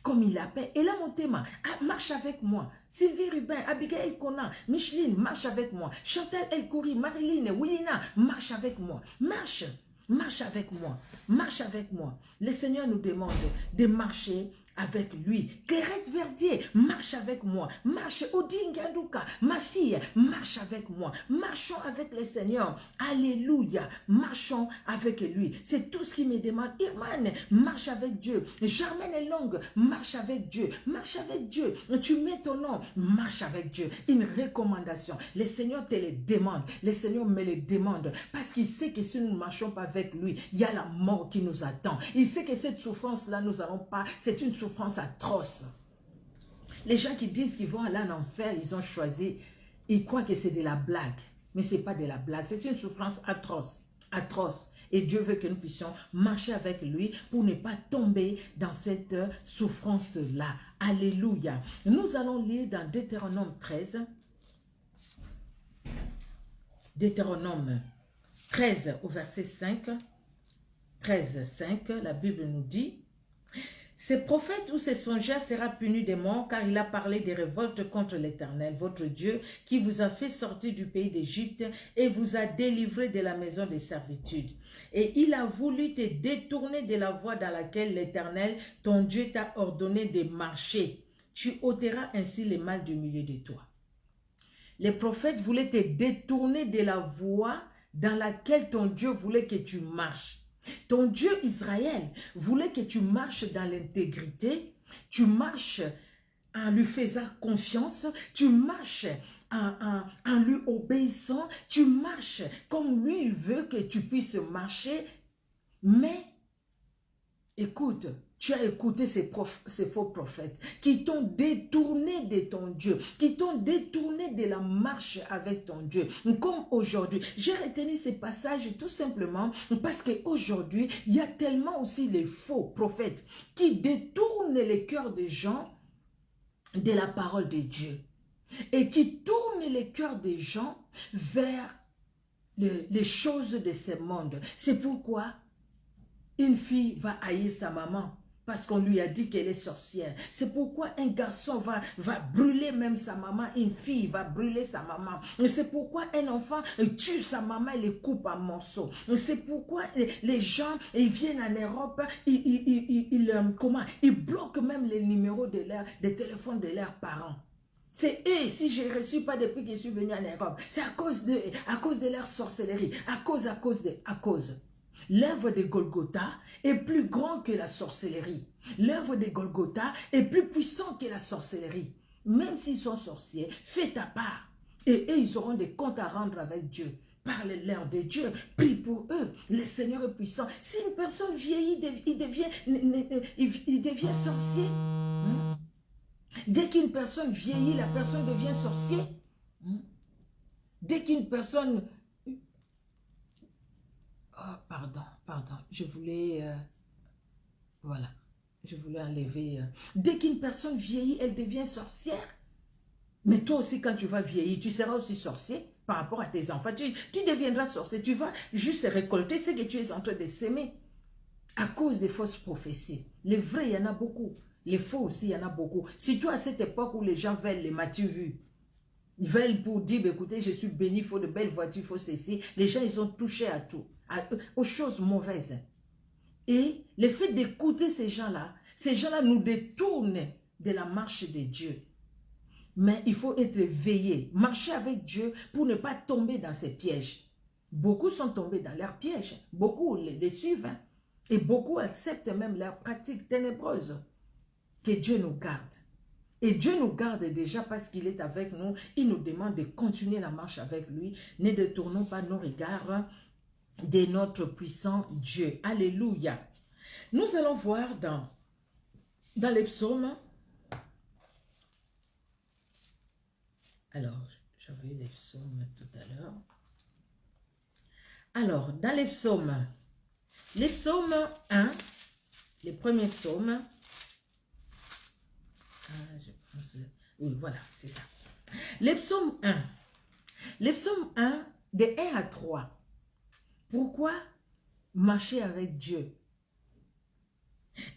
comme il appelle. Et là, mon thème, marche avec moi. Sylvie Rubin, Abigail Conan, Micheline, marche avec moi. Chantal Elkouri, Marilyn, Willina, marche avec moi. Marche, marche avec moi. Marche avec moi. Le Seigneur nous demande de marcher avec lui. Clairette Verdier, marche avec moi. Marche, Odine Gandouka, ma fille, marche avec moi. Marchons avec le Seigneur. Alléluia. Marchons avec lui. C'est tout ce qu'il me demande. Irman, marche avec Dieu. Germaine est longue, marche avec Dieu. Marche avec Dieu. Tu mets ton nom, marche avec Dieu. Une recommandation. Le Seigneur te le demande. Le Seigneur me le demande. Parce qu'il sait que si nous ne marchons pas avec lui, il y a la mort qui nous attend. Il sait que cette souffrance-là, nous n'allons pas. C'est une souffrance atroce. Les gens qui disent qu'ils vont aller en enfer, ils ont choisi, ils croient que c'est de la blague. Mais ce n'est pas de la blague, c'est une souffrance atroce. Atroce. Et Dieu veut que nous puissions marcher avec lui pour ne pas tomber dans cette souffrance-là. Alléluia. Nous allons lire dans Deutéronome 13. Deutéronome 13 au verset 5. 13, 5, la Bible nous dit: ces prophètes ou ces songeurs sera puni des morts, car il a parlé des révoltes contre l'Éternel, votre Dieu, qui vous a fait sortir du pays d'Égypte et vous a délivré de la maison de servitude. Et il a voulu te détourner de la voie dans laquelle l'Éternel, ton Dieu, t'a ordonné de marcher. Tu ôteras ainsi le mal du milieu de toi. Les prophètes voulaient te détourner de la voie dans laquelle ton Dieu voulait que tu marches. Ton Dieu Israël voulait que tu marches dans l'intégrité, tu marches en lui faisant confiance, tu marches en lui obéissant, tu marches comme lui veut que tu puisses marcher. Mais écoute, tu as écouté ces faux prophètes qui t'ont détourné de ton Dieu, qui t'ont détourné de la marche avec ton Dieu. Comme aujourd'hui, j'ai retenu ces passages tout simplement parce qu'aujourd'hui, il y a tellement aussi les faux prophètes qui détournent les cœurs des gens de la parole de Dieu et qui tournent les cœurs des gens vers les choses de ce monde. C'est pourquoi une fille va haïr sa maman parce qu'on lui a dit qu'elle est sorcière. C'est pourquoi un garçon va brûler même sa maman. Une fille va brûler sa maman. C'est pourquoi un enfant tue sa maman et les coupe en morceaux. C'est pourquoi les gens ils viennent en Europe, ils bloquent même les numéros des téléphones de leurs parents. C'est eux, si je ne reçus pas depuis que je suis venu en Europe, c'est à cause de leur sorcellerie, à cause. L'œuvre de Golgotha est plus grande que la sorcellerie. L'œuvre de Golgotha est plus puissante que la sorcellerie. Même s'ils sont sorciers, fais ta part. Et eux, ils auront des comptes à rendre avec Dieu. Parle-leur de Dieu, prie pour eux. Le Seigneur est puissant. Si une personne vieillit, il devient sorcier. Dès qu'une personne vieillit, la personne devient sorcier. Dès qu'une personne... Oh, pardon, je voulais... voilà, je voulais enlever... Dès qu'une personne vieillit, elle devient sorcière. Mais toi aussi, quand tu vas vieillir, tu seras aussi sorcier par rapport à tes enfants. Tu deviendras sorcier. Tu vas juste récolter ce que tu es en train de s'aimer. À cause des fausses prophéties. Les vrais, il y en a beaucoup. Les faux aussi, il y en a beaucoup. Surtout à cette époque où les gens veulent les m'as-tu vu. Ils veulent pour dire, écoutez, je suis béni, il faut de belles voitures, il faut ceci. Les gens, ils ont touché à tout. Aux choses mauvaises. Et le fait d'écouter ces gens-là nous détournent de la marche de Dieu. Mais il faut être veillé, marcher avec Dieu pour ne pas tomber dans ces pièges. Beaucoup sont tombés dans leurs pièges, beaucoup les suivent, et beaucoup acceptent même leurs pratiques ténébreuses. Que Dieu nous garde. Et Dieu nous garde déjà parce qu'il est avec nous. Il nous demande de continuer la marche avec lui. Ne détournons pas nos regards de notre puissant Dieu. Alléluia. Nous allons voir dans les psaumes. Alors, j'avais les psaumes tout à l'heure. Alors, dans les psaumes 1, les premiers psaumes. Je pense, oui, voilà, c'est ça. Les psaumes 1. Les psaumes 1, de 1 à 3. Pourquoi marcher avec Dieu?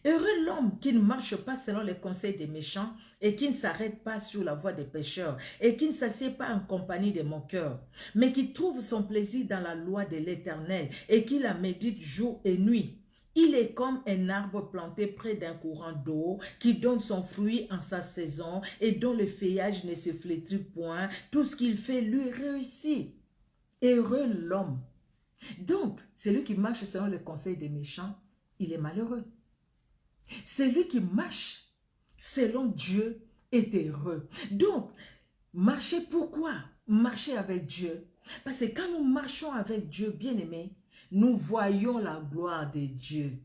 Heureux l'homme qui ne marche pas selon les conseils des méchants et qui ne s'arrête pas sur la voie des pécheurs et qui ne s'assied pas en compagnie des moqueurs, mais qui trouve son plaisir dans la loi de l'Éternel et qui la médite jour et nuit. Il est comme un arbre planté près d'un courant d'eau qui donne son fruit en sa saison et dont le feuillage ne se flétrit point. Tout ce qu'il fait lui réussit. Heureux l'homme. Donc, celui qui marche selon le conseil des méchants, il est malheureux. Celui qui marche selon Dieu est heureux. Donc, marcher pourquoi? Marcher avec Dieu. Parce que quand nous marchons avec Dieu, bien-aimé, nous voyons la gloire de Dieu.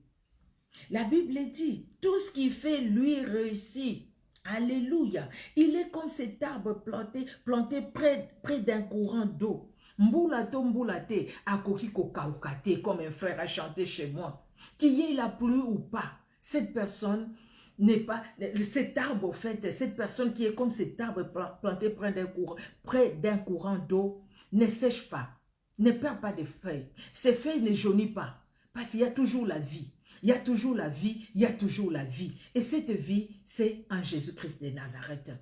La Bible dit, tout ce qu'il fait, lui réussit. Alléluia. Il est comme cet arbre planté près d'un courant d'eau. Mboulato mboulate, akoki kokaukate, comme un frère a chanté chez moi. Qu'il y ait la pluie ou pas, cette personne n'est pas, cet arbre au fait, cette personne qui est comme cet arbre planté près d'un courant d'eau, ne sèche pas, ne perd pas de feuilles. Ces feuilles ne jaunissent pas, parce qu'il y a toujours la vie. Il y a toujours la vie, il y a toujours la vie. Et cette vie, c'est en Jésus-Christ de Nazareth.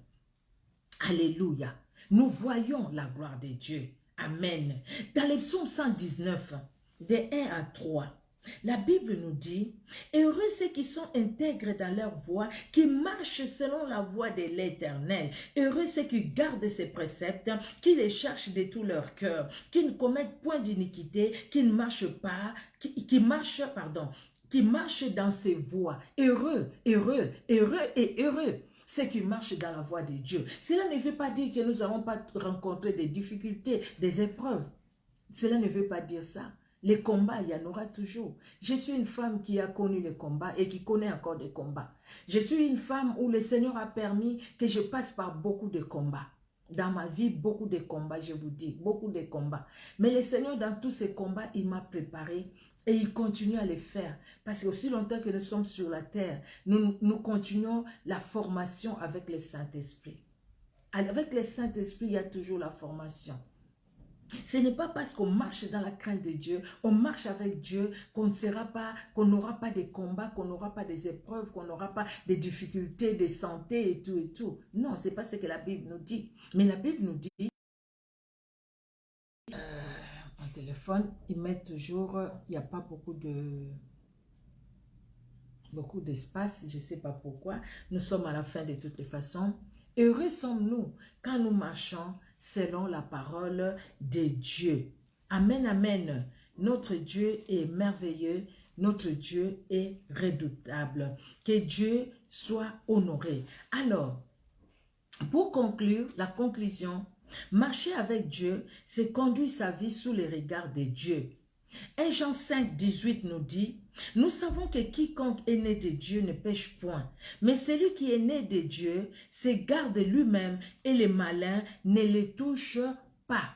Alléluia. Nous voyons la gloire de Dieu. Amen. Dans les psaumes 119, des 1 à 3, la Bible nous dit, « Heureux ceux qui sont intègres dans leur voie, qui marchent selon la voie de l'Éternel. Heureux ceux qui gardent ses préceptes, qui les cherchent de tout leur cœur, qui ne commettent point d'iniquité, qui ne marchent pas, qui marchent dans ses voies. Heureux, heureux, heureux et heureux. Ceux qui marchent dans la voie de Dieu. » Cela ne veut pas dire que nous n'allons pas rencontrer des difficultés, des épreuves. Cela ne veut pas dire ça. Les combats, il y en aura toujours. Je suis une femme qui a connu les combats et qui connaît encore des combats. Je suis une femme où le Seigneur a permis que je passe par beaucoup de combats. Dans ma vie, beaucoup de combats, je vous dis, beaucoup de combats. Mais le Seigneur, dans tous ces combats, il m'a préparé et il continue à les faire. Parce qu'aussi longtemps que nous sommes sur la terre, nous continuons la formation avec le Saint-Esprit. Avec le Saint-Esprit, il y a toujours la formation. Ce n'est pas parce qu'on marche dans la crainte de Dieu, on marche avec Dieu, qu'on n'aura pas de combats, qu'on n'aura pas des épreuves, qu'on n'aura pas des difficultés de santé et tout et tout. Non, c'est pas ce que la Bible nous dit. Mais la Bible nous dit, en téléphone, ils mettent toujours, il n'y a pas beaucoup d'espace, je ne sais pas pourquoi. Nous sommes à la fin de toutes les façons. Heureux sommes-nous quand nous marchons selon la parole de Dieu. Amen, amen. Notre Dieu est merveilleux, notre Dieu est redoutable. Que Dieu soit honoré. Alors, pour conclure, la conclusion, marcher avec Dieu, c'est conduire sa vie sous les regards de Dieu. 1 Jean 5, 18 nous dit, « Nous savons que quiconque est né de Dieu ne pêche point, mais celui qui est né de Dieu se garde lui-même et les malins ne les touchent pas. »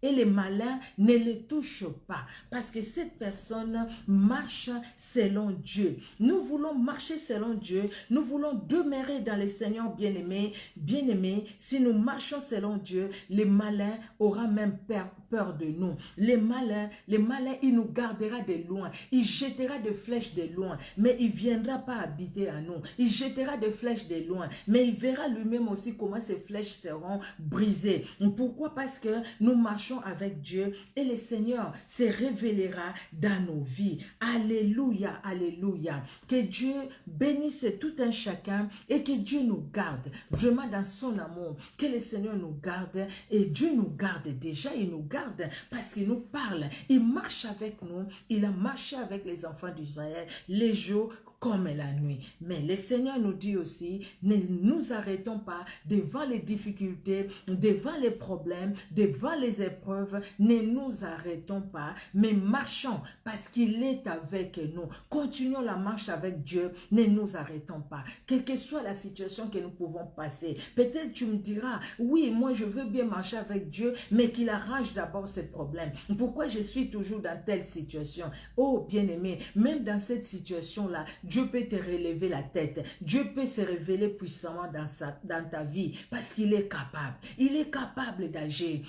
Et les malins ne les touchent pas parce que cette personne marche selon Dieu. Nous voulons marcher selon Dieu. Nous voulons demeurer dans le Seigneur bien-aimé. Bien-aimé, si nous marchons selon Dieu, les malins auront même peur de nous. Les malins, il nous gardera de loin. Il jettera des flèches de loin, mais il ne viendra pas habiter à nous. Il jettera des flèches de loin, mais il verra lui-même aussi comment ces flèches seront brisées. Pourquoi? Parce que nous marchons avec Dieu et le Seigneur se révélera dans nos vies. Alléluia, alléluia. Que Dieu bénisse tout un chacun et que Dieu nous garde vraiment dans son amour. Que le Seigneur nous garde et Dieu nous garde déjà. Il nous garde parce qu'il nous parle. Il marche avec nous. Il a marché avec les enfants d'Israël les jours comme la nuit. Mais le Seigneur nous dit aussi, ne nous arrêtons pas devant les difficultés, devant les problèmes, devant les épreuves, ne nous arrêtons pas, mais marchons parce qu'il est avec nous. Continuons la marche avec Dieu, ne nous arrêtons pas. Quelle que soit la situation que nous pouvons passer, peut-être tu me diras, oui, moi je veux bien marcher avec Dieu, mais qu'il arrange d'abord ces problèmes. Pourquoi je suis toujours dans telle situation? Oh bien-aimé, même dans cette situation-là, Dieu peut te relever la tête. Dieu peut se révéler puissamment dans ta vie parce qu'il est capable. Il est capable d'agir.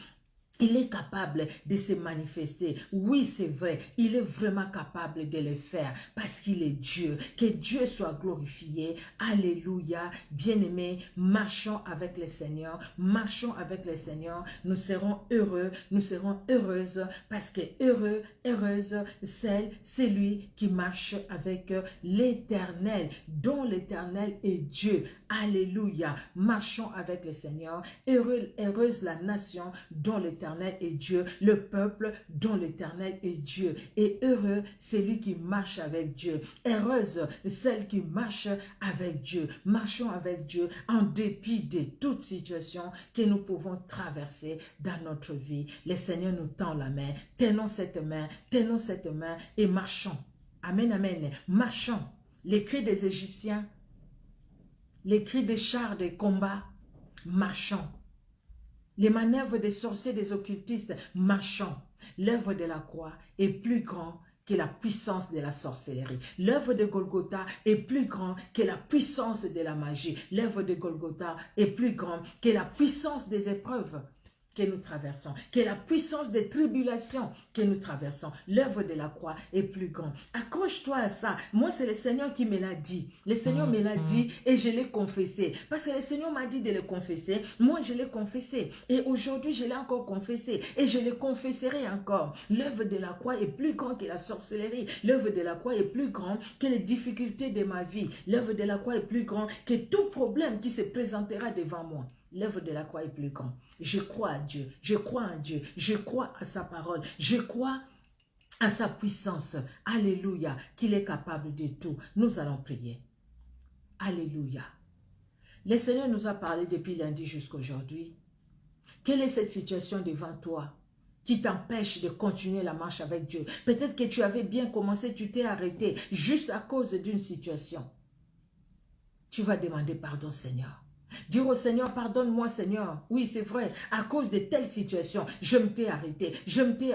Il est capable de se manifester. Oui, c'est vrai. Il est vraiment capable de le faire parce qu'il est Dieu. Que Dieu soit glorifié. Alléluia. Bien-aimés, marchons avec le Seigneur. Marchons avec le Seigneur. Nous serons heureux. Nous serons heureuses parce que heureux, heureuse, c'est lui qui marche avec l'Éternel, dont l'Éternel est Dieu. Alléluia. Marchons avec le Seigneur. Heureuse la nation dont l'Éternel est Dieu, le peuple dont l'Éternel est Dieu. Et heureux, c'est lui qui marche avec Dieu. Heureuse, celle qui marche avec Dieu. Marchons avec Dieu en dépit de toute situation que nous pouvons traverser dans notre vie. Le Seigneur nous tend la main. Tenons cette main et marchons. Amen, amen. Marchons. Les cris des Égyptiens, les cris des chars de combat, marchons. Les manœuvres des sorciers, des occultistes, marchons. L'œuvre de la croix est plus grande que la puissance de la sorcellerie. L'œuvre de Golgotha est plus grande que la puissance de la magie. L'œuvre de Golgotha est plus grande que la puissance des épreuves que nous traversons, que la puissance des tribulations que nous traversons. L'œuvre de la croix est plus grande. Accroche-toi à ça. Moi, c'est le Seigneur qui me l'a dit. Le Seigneur me l'a dit et je l'ai confessé. Parce que le Seigneur m'a dit de le confesser. Moi, je l'ai confessé. Et aujourd'hui, je l'ai encore confessé. Et je le confesserai encore. L'œuvre de la croix est plus grande que la sorcellerie. L'œuvre de la croix est plus grande que les difficultés de ma vie. L'œuvre de la croix est plus grande que tout problème qui se présentera devant moi. L'œuvre de la croix est plus grande. Je crois à Dieu. Je crois en Dieu. Je crois à sa parole. Je crois à sa puissance. Alléluia. Qu'il est capable de tout. Nous allons prier. Alléluia. Le Seigneur nous a parlé depuis lundi jusqu'à aujourd'hui. Quelle est cette situation devant toi qui t'empêche de continuer la marche avec Dieu? Peut-être que tu avais bien commencé, tu t'es arrêté juste à cause d'une situation. Tu vas demander pardon, Seigneur. Dire au Seigneur, pardonne-moi Seigneur. Oui, c'est vrai, à cause de telle situation, je me t'ai arrêté, je me t'ai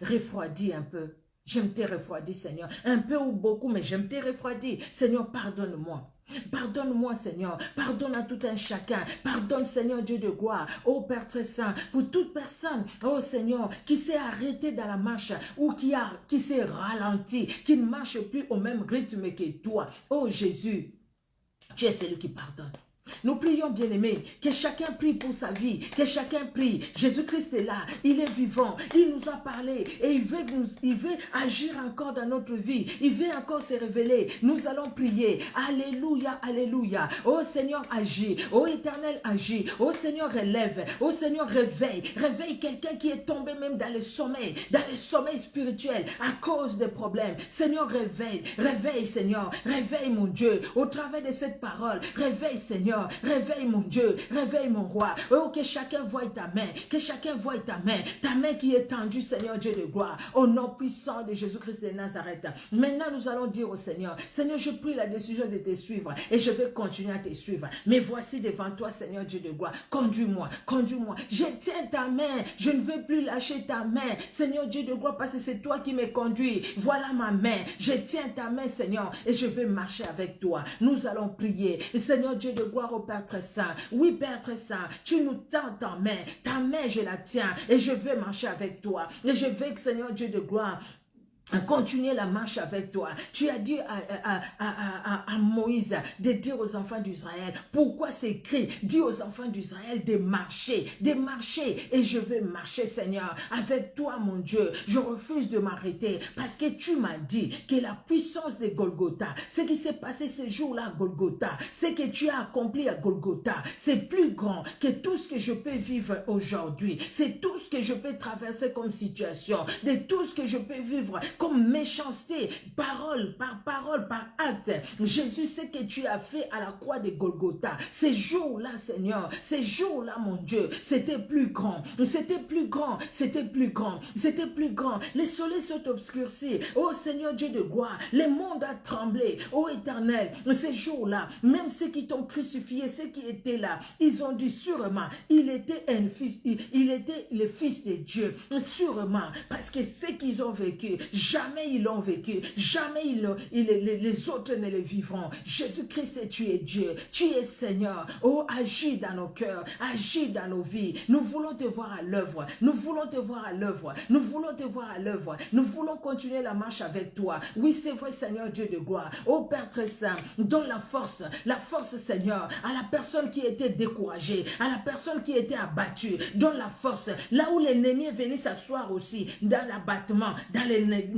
refroidi un peu. Je me t'ai refroidi, Seigneur. Un peu ou beaucoup, mais je me t'ai refroidi. Seigneur, pardonne-moi. Pardonne-moi, Seigneur. Pardonne à tout un chacun. Pardonne, Seigneur Dieu de gloire. Ô Père très saint, pour toute personne, ô Seigneur, qui s'est arrêté dans la marche ou qui s'est ralenti, qui ne marche plus au même rythme que toi. Ô Jésus, tu es celui qui pardonne. Nous prions, bien-aimés, que chacun prie pour sa vie, que chacun prie. Jésus-Christ est là, il est vivant, il nous a parlé et il veut agir encore dans notre vie. Il veut encore se révéler. Nous allons prier. Alléluia, alléluia. Oh Seigneur, agis. Oh Éternel, agis. Oh Seigneur, relève. Oh Seigneur, réveille. Réveille quelqu'un qui est tombé même dans le sommeil spirituel à cause des problèmes. Seigneur, réveille. Réveille, Seigneur. Réveille, mon Dieu. Au travers de cette parole, réveille, Seigneur. Réveille mon Dieu, réveille mon roi. Oh, que chacun voie ta main, que chacun voie ta main qui est tendue, Seigneur Dieu de gloire, au nom puissant de Jésus-Christ de Nazareth. Maintenant, nous allons dire au Seigneur, Seigneur, je prie la décision de te suivre et je vais continuer à te suivre. Mais voici devant toi, Seigneur Dieu de gloire, conduis-moi, conduis-moi. Je tiens ta main, je ne veux plus lâcher ta main, Seigneur Dieu de gloire, parce que c'est toi qui me conduis. Voilà ma main, je tiens ta main, Seigneur, et je vais marcher avec toi. Nous allons prier, Seigneur Dieu de gloire, au Père très saint. Oui, Père très saint, tu nous tends ta main je la tiens et je vais marcher avec toi. Et je veux que, Seigneur Dieu de gloire, continuer la marche avec toi. Tu as dit à Moïse de dire aux enfants d'Israël, pourquoi c'est écrit, dis aux enfants d'Israël de marcher, et je vais marcher, Seigneur, avec toi, mon Dieu. Je refuse de m'arrêter parce que tu m'as dit que la puissance de Golgotha, ce qui s'est passé ce jour-là à Golgotha, ce que tu as accompli à Golgotha, c'est plus grand que tout ce que je peux vivre aujourd'hui. C'est tout ce que je peux traverser comme situation, de tout ce que je peux vivre comme méchanceté, parole, par acte. Jésus, ce que tu as fait à la croix de Golgotha, ces jours-là, Seigneur, ces jours-là, mon Dieu, c'était plus grand, c'était plus grand, c'était plus grand, c'était plus grand. Les soleils sont obscurcis. Oh Seigneur Dieu de gloire, le monde a tremblé. Oh Éternel, ces jours-là, même ceux qui t'ont crucifié, ceux qui étaient là, ils ont dit sûrement, il était il était le Fils de Dieu, sûrement, parce que ce qu'ils ont vécu, Jamais ils l'ont vécu. Jamais les autres ne le vivront. Jésus-Christ, tu es Dieu. Tu es Seigneur. Oh, agis dans nos cœurs. Agis dans nos vies. Nous voulons te voir à l'œuvre. Nous voulons te voir à l'œuvre. Nous voulons te voir à l'œuvre. Nous voulons continuer la marche avec toi. Oui, c'est vrai, Seigneur Dieu de gloire. Oh, Père très saint, donne la force, Seigneur, à la personne qui était découragée, à la personne qui était abattue. Donne la force. Là où l'ennemi est venu s'asseoir aussi, dans l'abattement, dans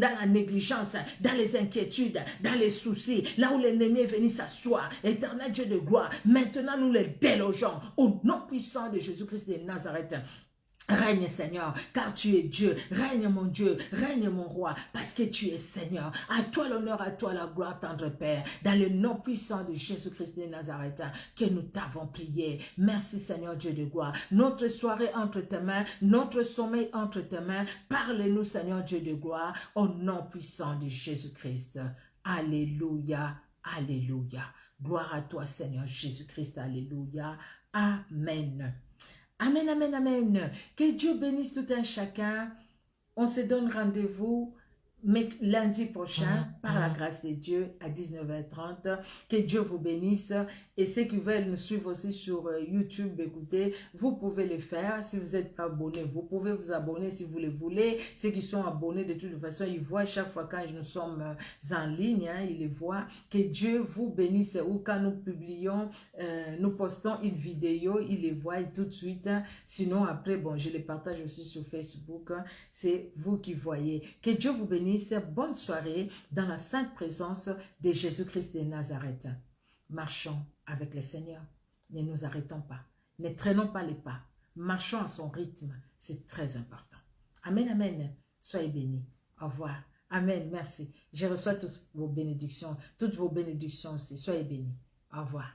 la négligence, dans les inquiétudes, dans les soucis, là où l'ennemi est venu s'asseoir. Éternel Dieu de gloire, maintenant nous les délogeons au nom puissant de Jésus-Christ de Nazareth. Règne Seigneur, car tu es Dieu. Règne mon Dieu, règne mon roi, parce que tu es Seigneur. À toi l'honneur, à toi la gloire, tendre Père, dans le nom puissant de Jésus-Christ de Nazareth, que nous t'avons prié. Merci Seigneur Dieu de gloire. Notre soirée entre tes mains, notre sommeil entre tes mains. Parle-nous Seigneur Dieu de gloire, au nom puissant de Jésus-Christ. Alléluia, alléluia. Gloire à toi Seigneur Jésus-Christ, alléluia. Amen. Amen, amen, amen. Que Dieu bénisse tout un chacun. On se donne rendez-vous lundi prochain, par la grâce de Dieu, à 19h30. Que Dieu vous bénisse. Et ceux qui veulent nous suivre aussi sur YouTube, écoutez, vous pouvez le faire. Si vous n'êtes pas abonné, vous pouvez vous abonner si vous le voulez. Ceux qui sont abonnés, de toute façon, ils voient chaque fois quand nous sommes en ligne, hein, ils les voient. Que Dieu vous bénisse. Ou quand nous publions, nous postons une vidéo, ils les voient tout de suite. Hein. Sinon, après, bon, je les partage aussi sur Facebook. Hein. C'est vous qui voyez. Que Dieu vous bénisse. Bonne soirée dans la sainte présence de Jésus-Christ de Nazareth. Marchons avec le Seigneur. Ne nous arrêtons pas. Ne traînons pas les pas. Marchons à son rythme. C'est très important. Amen, amen. Soyez bénis. Au revoir. Amen. Merci. Je reçois toutes vos bénédictions aussi. Soyez bénis. Au revoir.